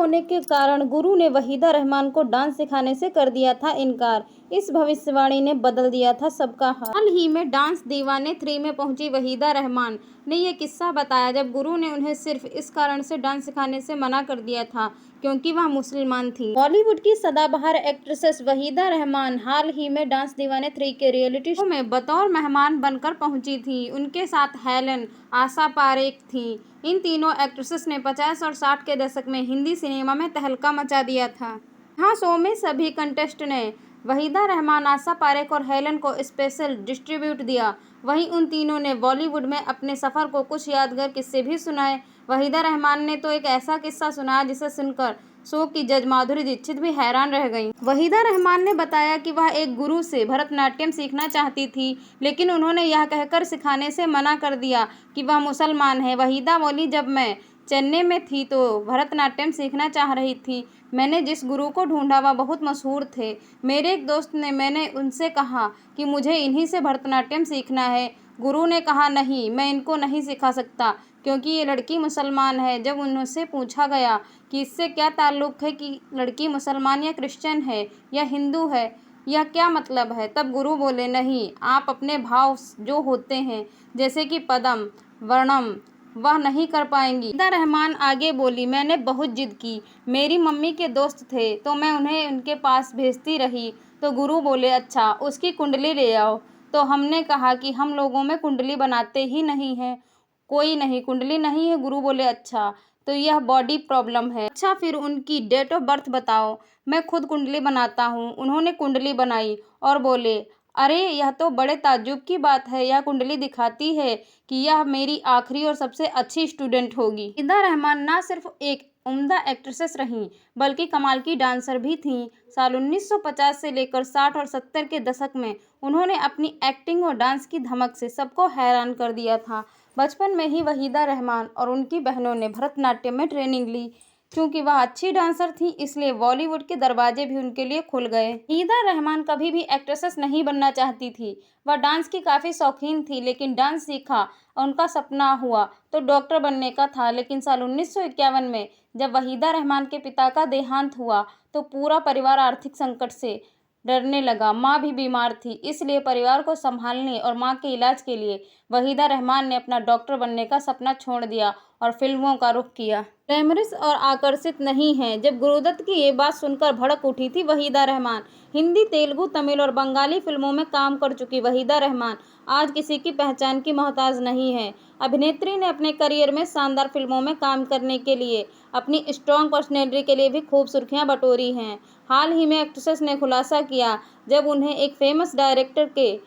होने के कारण गुरु ने वहीदा रहमान को डांस सिखाने से कर दिया था इनकार। इस भविष्यवाणी ने बदल दिया था सबका हाल ही में डांस दीवाने 3 में पहुंची वहीदा रहमान ने ये किस्सा बताया जब गुरु ने उन्हें सिर्फ इस कारण से डांस सिखाने से मना कर दिया था क्योंकि वह मुसलमान थी। बॉलीवुड की सदाबहार एक्ट्रेसेस वहीदा रहमान हाल ही में डांस दीवाने 3 के रियलिटी शो में बतौर मेहमान बनकर पहुंची थी। उनके साथ हेलन, आशा पारेख थी। इन तीनों एक्ट्रेसेस ने 50 और 60 के दशक में हिंदी सिनेमा में तहलका मचा दिया था। यहाँ शो में सभी कंटेस्टेंट ने वहीदा रहमान, आशा पारेख और हेलन को स्पेशल ट्रिब्यूट दिया। वहीं उन तीनों ने बॉलीवुड में अपने सफ़र को कुछ यादगार किस्से भी सुनाए। वहीदा रहमान ने तो एक ऐसा किस्सा सुनाया जिसे सुनकर शो की जज माधुरी दीक्षित भी हैरान रह गईं। वहीदा रहमान ने बताया कि वह एक गुरु से भरतनाट्यम सीखना चाहती थी, लेकिन उन्होंने यह कहकर सिखाने से मना कर दिया कि वह मुसलमान है। वहीदा बोली, जब मैं चेन्नई में थी तो भरतनाट्यम सीखना चाह रही थी। मैंने जिस गुरु को ढूंढा वह बहुत मशहूर थे। मेरे एक दोस्त ने, मैंने उनसे कहा कि मुझे इन्हीं से भरतनाट्यम सीखना है। गुरु ने कहा, नहीं, मैं इनको नहीं सिखा सकता क्योंकि ये लड़की मुसलमान है। जब उनसे पूछा गया कि इससे क्या ताल्लुक़ है कि लड़की मुसलमान या क्रिश्चियन है या हिंदू है, यह क्या मतलब है, तब गुरु बोले, नहीं, आप अपने भाव जो होते हैं जैसे कि पदम, वर्णम, वह नहीं कर पाएंगी। वहीदा रहमान आगे बोली, मैंने बहुत जिद की। मेरी मम्मी के दोस्त थे तो मैं उन्हें उनके पास भेजती रही तो गुरु बोले, अच्छा, उसकी कुंडली ले आओ। तो हमने कहा कि हम लोगों में कुंडली बनाते ही नहीं हैं, कोई नहीं, कुंडली नहीं है। गुरु बोले, अच्छा, तो यह बॉडी प्रॉब्लम है। अच्छा, फिर उनकी डेट ऑफ बर्थ बताओ, मैं खुद कुंडली बनाता हूँ। उन्होंने कुंडली बनाई और बोले, अरे यह तो बड़े ताज्जुब की बात है, यह कुंडली दिखाती है कि यह मेरी आखिरी और सबसे अच्छी स्टूडेंट होगी। वहीदा रहमान ना सिर्फ एक उम्दा एक्ट्रेसेस रहीं बल्कि कमाल की डांसर भी थीं। साल 1950 से लेकर 60 और 70 के दशक में उन्होंने अपनी एक्टिंग और डांस की धमक से सबको हैरान कर दिया था। बचपन में ही वहीदा रहमान और उनकी बहनों ने भरतनाट्यम में ट्रेनिंग ली। चूंकि वह अच्छी डांसर थी इसलिए बॉलीवुड के दरवाजे भी उनके लिए खुल गए। वहीदा रहमान कभी भी एक्ट्रेसेस नहीं बनना चाहती थी। वह डांस की काफ़ी शौकीन थी, लेकिन डांस सीखा और उनका सपना हुआ तो डॉक्टर बनने का था। लेकिन साल 1951 में जब वहीदा रहमान के पिता का देहांत हुआ तो पूरा परिवार आर्थिक संकट से डरने लगा। माँ भी बीमार थी, इसलिए परिवार को संभालने और माँ के इलाज के लिए वहीदा रहमान ने अपना डॉक्टर बनने का सपना छोड़ दिया और फिल्मों का रुख किया। ग्लैमरस और आकर्षित नहीं हैं। जब गुरुदत्त की ये बात सुनकर भड़क उठी थी वहीदा रहमान। हिंदी, तेलुगु, तमिल और बंगाली फिल्मों में काम कर चुकी वहीदा रहमान आज किसी की पहचान की मोहताज नहीं है। अभिनेत्री ने अपने करियर में शानदार फिल्मों में काम करने के लिए अपनी स्ट्रॉन्ग पर्सनैलिटी के लिए भी खूब सुर्खियां बटोरी हैं। हाल ही में एक्ट्रेस ने खुलासा किया जब उन्हें एक फेमस डायरेक्टर के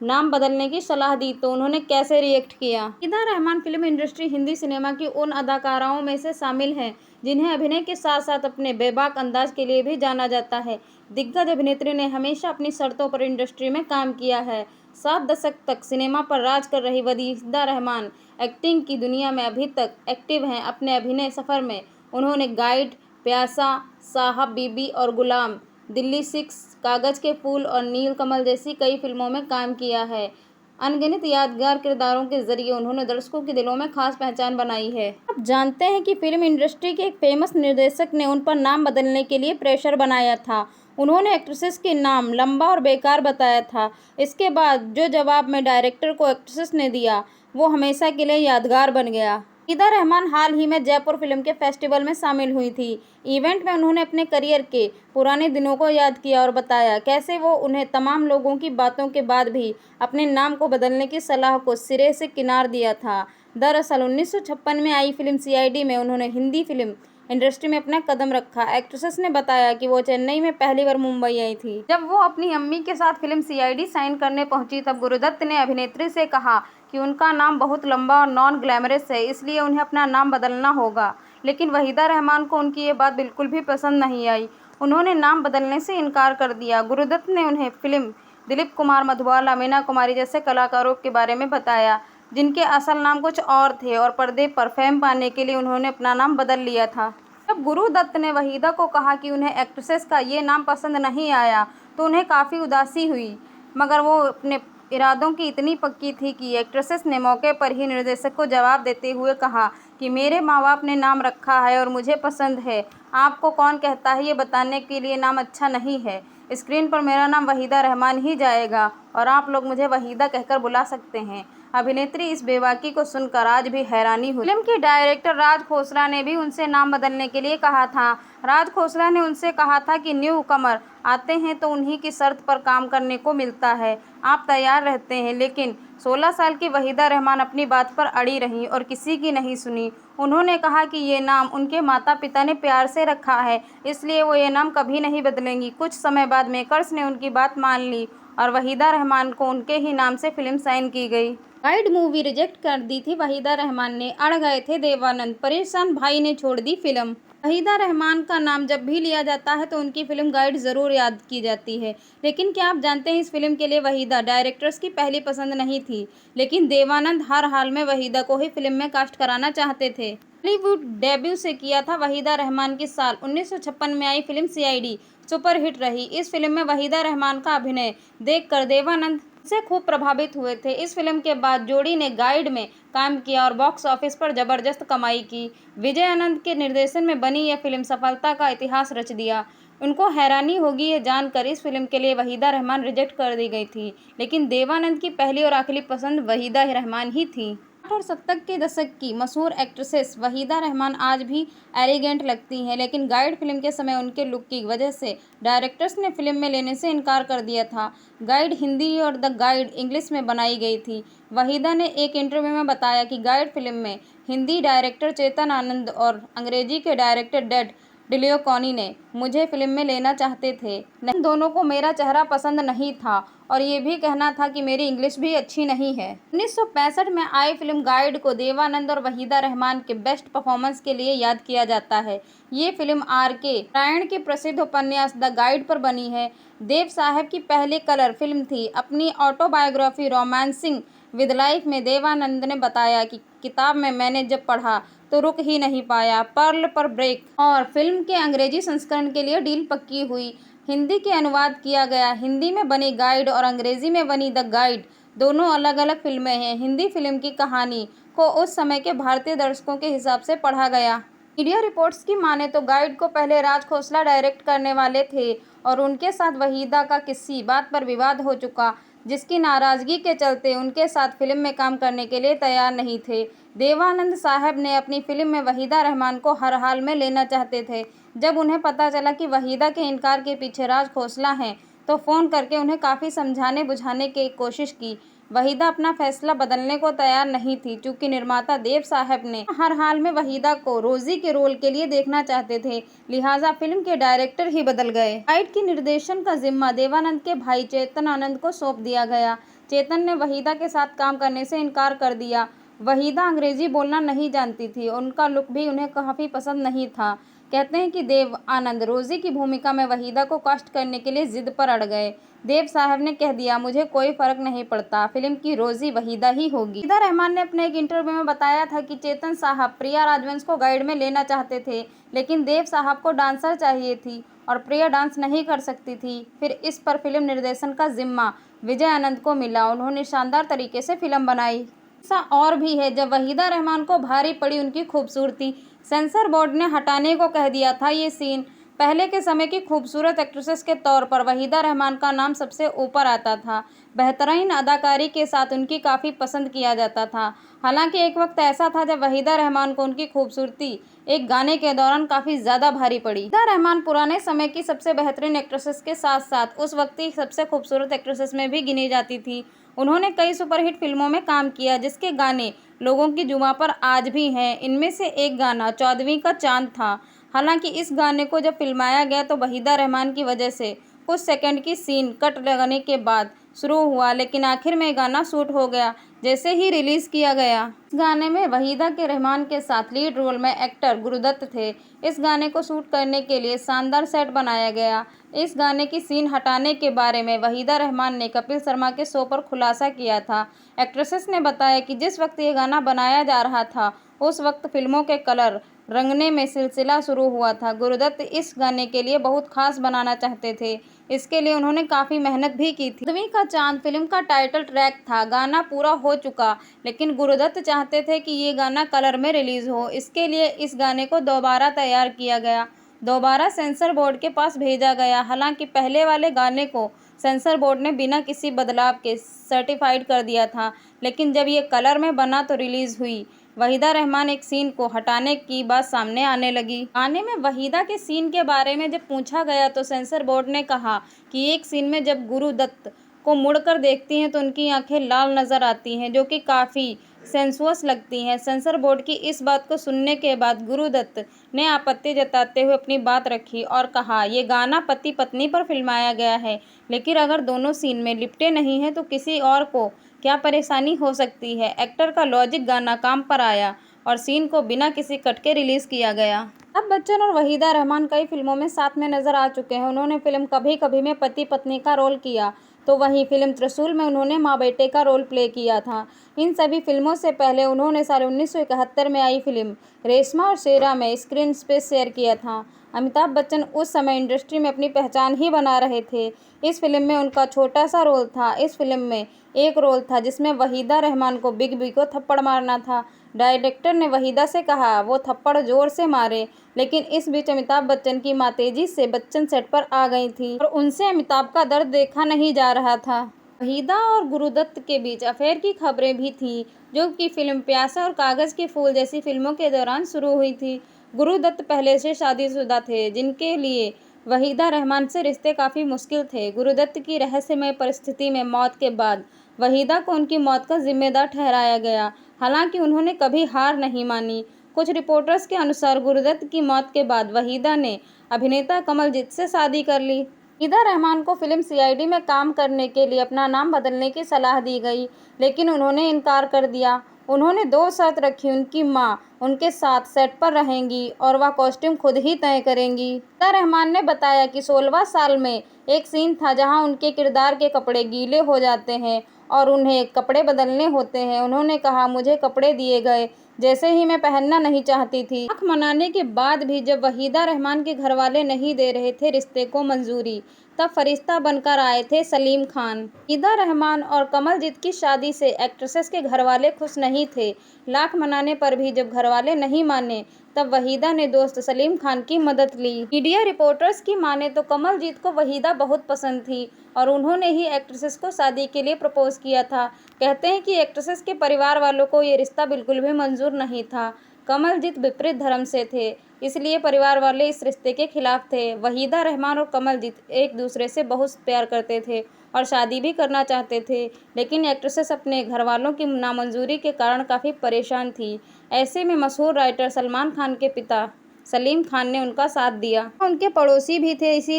नाम बदलने की सलाह दी तो उन्होंने कैसे रिएक्ट किया। Waheeda Rehman film industry, Hindi cinema की उन अदाकाराओं में से शामिल हैं जिन्हें अभिनय के साथ साथ अपने बेबाक अंदाज के लिए भी जाना जाता है। दिग्गज अभिनेत्री ने हमेशा अपनी शर्तों पर इंडस्ट्री में काम किया है। 7 दशक तक सिनेमा पर राज कर रही वहीदा रहमान एक्टिंग की दुनिया में अभी तक एक्टिव हैं। अपने अभिनय सफ़र में उन्होंने गाइड, प्यासा, साहब बीबी और गुलाम, दिल्ली 6, कागज के फूल और नीलकमल जैसी कई फिल्मों में काम किया है। अनगिनत यादगार किरदारों के जरिए उन्होंने दर्शकों के दिलों में खास पहचान बनाई है। आप जानते हैं कि फिल्म इंडस्ट्री के एक फेमस निर्देशक ने उन पर नाम बदलने के लिए प्रेशर बनाया था। उन्होंने एक्ट्रेसेस के नाम लंबा और बेकार बताया था। इसके बाद जो जवाब में डायरेक्टर को एक्ट्रेसेस ने दिया वो हमेशा के लिए यादगार बन गया। वहीदा रहमान हाल ही में जयपुर फिल्म के फेस्टिवल में शामिल हुई थी। इवेंट में उन्होंने अपने करियर के पुराने दिनों को याद किया और बताया कैसे वो उन्हें तमाम लोगों की बातों के बाद भी अपने नाम को बदलने की सलाह को सिरे से किनार दिया था। दरअसल 1956 में आई फिल्म सीआईडी में उन्होंने हिंदी फिल्म इंडस्ट्री में अपना कदम रखा। एक्ट्रेसेस ने बताया कि वो चेन्नई में पहली बार मुंबई आई थी। जब वो अपनी अम्मी के साथ फिल्म सीआईडी साइन करने पहुंची तब गुरुदत्त ने अभिनेत्री से कहा कि उनका नाम बहुत लंबा और नॉन ग्लैमरस है, इसलिए उन्हें अपना नाम बदलना होगा। लेकिन वहीदा रहमान को उनकी ये बात बिल्कुल भी पसंद नहीं आई। उन्होंने नाम बदलने से इनकार कर दिया। गुरुदत्त ने उन्हें फिल्म दिलीप कुमार मधुबाला, मीना कुमारी जैसे कलाकारों के बारे में बताया जिनके असल नाम कुछ और थे और पर्दे पर फेम पाने के लिए उन्होंने अपना नाम बदल लिया था। जब गुरुदत्त ने वहीदा को कहा कि उन्हें एक्ट्रेसेस का ये नाम पसंद नहीं आया तो उन्हें काफ़ी उदासी हुई, मगर वो अपने इरादों की इतनी पक्की थी कि एक्ट्रेसेस ने मौके पर ही निर्देशक को जवाब देते हुए कहा कि मेरे माँ बाप ने नाम रखा है और मुझे पसंद है। आपको कौन कहता है ये बताने के लिए नाम अच्छा नहीं है। स्क्रीन पर मेरा नाम वहीदा रहमान ही जाएगा और आप लोग मुझे वहीदा कहकर बुला सकते हैं। अभिनेत्री इस बेबाकी को सुनकर आज भी हैरानी हुई। फिल्म के डायरेक्टर राज खोसला ने भी उनसे नाम बदलने के लिए कहा था। राज खोसला ने उनसे कहा था कि न्यू कमर आते हैं तो उन्हीं की शर्त पर काम करने को मिलता है, आप तैयार रहते हैं। लेकिन 16 साल की वहीदा रहमान अपनी बात पर अड़ी रहीं और किसी की नहीं सुनी। उन्होंने कहा कि ये नाम उनके माता पिता ने प्यार से रखा है, इसलिए वो ये नाम कभी नहीं बदलेंगी। कुछ समय बाद मेकर्स ने उनकी बात मान ली और वहीदा रहमान को उनके ही नाम से फिल्म साइन की गई। गाइड मूवी रिजेक्ट कर दी थी वहीदा रहमान ने, अड़ गए थे देवानंद, परेशान भाई ने छोड़ दी फिल्म। वहीदा रहमान का नाम जब भी लिया जाता है तो उनकी फिल्म गाइड ज़रूर याद की जाती है। लेकिन क्या आप जानते हैं इस फिल्म के लिए वहीदा डायरेक्टर्स की पहली पसंद नहीं थी, लेकिन देवानंद हर हाल में वहीदा को ही फिल्म में कास्ट कराना चाहते थे। बॉलीवुड डेब्यू से किया था वहीदा रहमान की साल 1956 में आई फिल्म सीआईडी सुपरहिट रही। इस फिल्म में वहीदा रहमान का अभिनय देखकर देवानंद से खूब प्रभावित हुए थे। इस फिल्म के बाद जोड़ी ने गाइड में काम किया और बॉक्स ऑफिस पर जबरदस्त कमाई की। विजय आनंद के निर्देशन में बनी यह फिल्म सफलता का इतिहास रच दिया। उनको हैरानी होगी ये जानकर इस फिल्म के लिए वहीदा रहमान रिजेक्ट कर दी गई थी, लेकिन देवानंद की पहली और आखिरी पसंद वहीदा रहमान ही थी। 60 और 70 के दशक की मशहूर एक्ट्रेसेस वहीदा रहमान आज भी एलिगेंट लगती हैं, लेकिन गाइड फिल्म के समय उनके लुक की वजह से डायरेक्टर्स ने फिल्म में लेने से इनकार कर दिया था। गाइड हिंदी और द गाइड इंग्लिश में बनाई गई थी। वहीदा ने एक इंटरव्यू में बताया कि गाइड फिल्म में हिंदी डायरेक्टर चेतन आनंद और अंग्रेजी के डायरेक्टर डेड डिलियोकॉनी ने मुझे फिल्म में लेना चाहते थे। लेकिन दोनों को मेरा चेहरा पसंद नहीं था और ये भी कहना था कि मेरी इंग्लिश भी अच्छी नहीं है। 1965 में आई फिल्म गाइड को देवानंद और वहीदा रहमान के बेस्ट परफॉर्मेंस के लिए याद किया जाता है। ये फिल्म R.K. नारायण के प्रसिद्ध उपन्यास द गाइड पर बनी है। देव साहब की पहली कलर फिल्म थी। अपनी ऑटोबायोग्राफी रोमांसिंग विद लाइफ में देवानंद ने बताया कि किताब में मैंने जब पढ़ा तो रुक ही नहीं पाया। पर्ल पर ब्रेक और फिल्म के अंग्रेजी संस्करण के लिए डील पक्की हुई। हिंदी के अनुवाद किया गया। हिंदी में बनी गाइड और अंग्रेजी में बनी द गाइड दोनों अलग अलग फिल्में हैं। हिंदी फिल्म की कहानी को उस समय के भारतीय दर्शकों के हिसाब से पढ़ा गया। मीडिया रिपोर्ट्स की माने तो गाइड को पहले राज खोसला डायरेक्ट करने वाले थे और उनके साथ वहीदा का किसी बात पर विवाद हो चुका, जिसकी नाराजगी के चलते उनके साथ फिल्म में काम करने के लिए तैयार नहीं थे। देवानंद साहब ने अपनी फिल्म में वहीदा रहमान को हर हाल में लेना चाहते थे। जब उन्हें पता चला कि वहीदा के इनकार के पीछे राज खोसला हैं, तो फ़ोन करके उन्हें काफ़ी समझाने बुझाने की कोशिश की। वहीदा अपना फैसला बदलने को तैयार नहीं थी, चूँकि निर्माता देव साहब ने हर हाल में वहीदा को रोजी के रोल के लिए देखना चाहते थे, लिहाजा फिल्म के डायरेक्टर ही बदल गए। गाइड की निर्देशन का जिम्मा देवानंद के भाई चेतन आनंद को सौंप दिया गया। चेतन ने वहीदा के साथ काम करने से इनकार कर दिया। वहीदा अंग्रेजी बोलना नहीं जानती थी और उनका लुक भी उन्हें काफ़ी पसंद नहीं था। कहते हैं कि देव आनंद रोजी की भूमिका में वहीदा को कास्ट करने के लिए जिद पर अड़ गए। देव साहब ने कह दिया, मुझे कोई फर्क नहीं पड़ता, फिल्म की रोजी वहीदा ही होगी। वहीदा रहमान ने अपने एक इंटरव्यू में बताया था कि चेतन साहब प्रिया राजवंश को गाइड में लेना चाहते थे, लेकिन देव साहब को डांसर चाहिए थी और प्रिया डांस नहीं कर सकती थी। फिर इस पर फिल्म निर्देशन का जिम्मा विजय आनंद को मिला। उन्होंने शानदार तरीके से फिल्म बनाई। ऐसा और भी है, जब वहीदा रहमान को भारी पड़ी उनकी खूबसूरती, सेंसर बोर्ड ने हटाने को कह दिया था ये सीन। पहले के समय की खूबसूरत एक्ट्रेसेस के तौर पर वहीदा रहमान का नाम सबसे ऊपर आता था। बेहतरीन अदाकारी के साथ उनकी काफ़ी पसंद किया जाता था। हालांकि एक वक्त ऐसा था जब वहीदा रहमान को उनकी खूबसूरती एक गाने के दौरान काफ़ी ज़्यादा भारी पड़ी। वहीदा रहमान पुराने समय की सबसे बेहतरीन एक्ट्रेसेस के साथ साथ उस वक्त की सबसे खूबसूरत एक्ट्रेसेस में भी गिनी जाती थी। उन्होंने कई सुपरहिट फिल्मों में काम किया, जिसके गाने लोगों की जुबां पर आज भी हैं। इनमें से एक गाना 14वीं का चांद था। हालांकि इस गाने को जब फिल्माया गया तो वहीदा रहमान की वजह से कुछ सेकंड की सीन कट लगने के बाद शुरू हुआ, लेकिन आखिर में गाना शूट हो गया जैसे ही रिलीज़ किया गया। इस गाने में वहीदा के रहमान के साथ लीड रोल में एक्टर गुरुदत्त थे। इस गाने को शूट करने के लिए शानदार सेट बनाया गया। इस गाने की सीन हटाने के बारे में वहीदा रहमान ने कपिल शर्मा के शो पर खुलासा किया था। एक्ट्रेसेस ने बताया कि जिस वक्त ये गाना बनाया जा रहा था उस वक्त फिल्मों के कलर रंगने में सिलसिला शुरू हुआ था। गुरुदत्त इस गाने के लिए बहुत खास बनाना चाहते थे। इसके लिए उन्होंने काफ़ी मेहनत भी की थी। पृथ्वी का चांद फिल्म का टाइटल ट्रैक था। गाना पूरा हो चुका, लेकिन गुरुदत्त चाहते थे कि ये गाना कलर में रिलीज़ हो। इसके लिए इस गाने को दोबारा तैयार किया गया, दोबारा सेंसर बोर्ड के पास भेजा गया। हालांकि पहले वाले गाने को सेंसर बोर्ड ने बिना किसी बदलाव के सर्टिफाइड कर दिया था, लेकिन जब ये कलर में बना तो रिलीज़ हुई। वहीदा रहमान एक सीन को हटाने की बात सामने आने लगी। गाने में वहीदा के सीन के बारे में जब पूछा गया तो सेंसर बोर्ड ने कहा कि एक सीन में जब गुरुदत्त को मुड़कर देखती हैं तो उनकी आंखें लाल नज़र आती हैं, जो कि काफ़ी सेंसुअस लगती हैं। सेंसर बोर्ड की इस बात को सुनने के बाद गुरुदत्त ने आपत्ति जताते हुए अपनी बात रखी और कहा, ये गाना पति पत्नी पर फिल्माया गया है, लेकिन अगर दोनों सीन में लिपटे नहीं हैं तो किसी और को क्या परेशानी हो सकती है। एक्टर का लॉजिक गाना काम पर आया और सीन को बिना किसी कट के रिलीज़ किया गया। अमिताभ बच्चन और वहीदा रहमान कई फिल्मों में साथ में नजर आ चुके हैं। उन्होंने फिल्म कभी कभी में पति पत्नी का रोल किया, तो वहीं फिल्म त्रिशूल में उन्होंने माँ बेटे का रोल प्ले किया था। इन सभी फिल्मों से पहले उन्होंने साल 1971 में आई फिल्म रेशमा और शेरा में स्क्रीन स्पेस शेयर किया था। अमिताभ बच्चन उस समय इंडस्ट्री में अपनी पहचान ही बना रहे थे। इस फिल्म में उनका छोटा सा रोल था। इस फिल्म में एक रोल था जिसमें वहीदा रहमान को बिग बी को थप्पड़ मारना था। डायरेक्टर ने वहीदा से कहा वो थप्पड़ जोर से मारे, लेकिन इस बीच अमिताभ बच्चन की मां तेजी से बच्चन सेट पर आ गई थी और उनसे अमिताभ का दर्द देखा नहीं जा रहा था। वहीदा और गुरुदत्त के बीच अफेयर की खबरें भी थी, जो कि फिल्म प्यासा और कागज़ के फूल जैसी फिल्मों के दौरान शुरू हुई थी। गुरुदत्त पहले से शादीशुदा थे, जिनके लिए वहीदा रहमान से रिश्ते काफ़ी मुश्किल थे। गुरुदत्त की रहस्यमय परिस्थिति में मौत के बाद वहीदा को उनकी मौत का जिम्मेदार ठहराया गया। हालांकि उन्होंने कभी हार नहीं मानी। कुछ रिपोर्टर्स के अनुसार गुरुदत्त की मौत के बाद वहीदा ने अभिनेता कमलजीत से शादी कर ली। वहीदा रहमान को फिल्म सीआईडी में काम करने के लिए अपना नाम बदलने की सलाह दी गई, लेकिन उन्होंने इनकार कर दिया। उन्होंने दो शर्त रखी, उनकी मां उनके साथ सेट पर रहेंगी और वह कॉस्ट्यूम खुद ही तय करेंगी। वहीदा रहमान ने बताया कि 16वां साल में एक सीन था जहां उनके किरदार के कपड़े गीले हो जाते हैं और उन्हें कपड़े बदलने होते हैं। उन्होंने कहा, मुझे कपड़े दिए गए जैसे ही मैं पहनना नहीं चाहती थी। आँख मनाने के बाद भी जब वहीदा रहमान के घरवाले नहीं दे रहे थे रिश्ते को मंजूरी, तब फरिश्ता बनकर आए थे सलीम खान। वहीदा रहमान और कमलजीत की शादी से एक्ट्रेसेस के घरवाले खुश नहीं थे। लाख मनाने पर भी जब घरवाले नहीं माने, तब वहीदा ने दोस्त सलीम खान की मदद ली। मीडिया रिपोर्टर्स की माने तो कमलजीत को वहीदा बहुत पसंद थी और उन्होंने ही एक्ट्रेसेस को शादी के लिए प्रपोज किया था। कहते हैं कि एक्ट्रेसेस के परिवार वालों को ये रिश्ता बिल्कुल भी मंजूर नहीं था। कमलजीत विपरीत धर्म से थे, इसलिए परिवार वाले इस रिश्ते के खिलाफ थे। वहीदा रहमान और कमलजीत एक दूसरे से बहुत प्यार करते थे और शादी भी करना चाहते थे, लेकिन एक्ट्रेसेस अपने घरवालों की नामंजूरी के कारण काफ़ी परेशान थी। ऐसे में मशहूर राइटर सलमान खान के पिता सलीम खान ने उनका साथ दिया। उनके पड़ोसी भी थे, इसी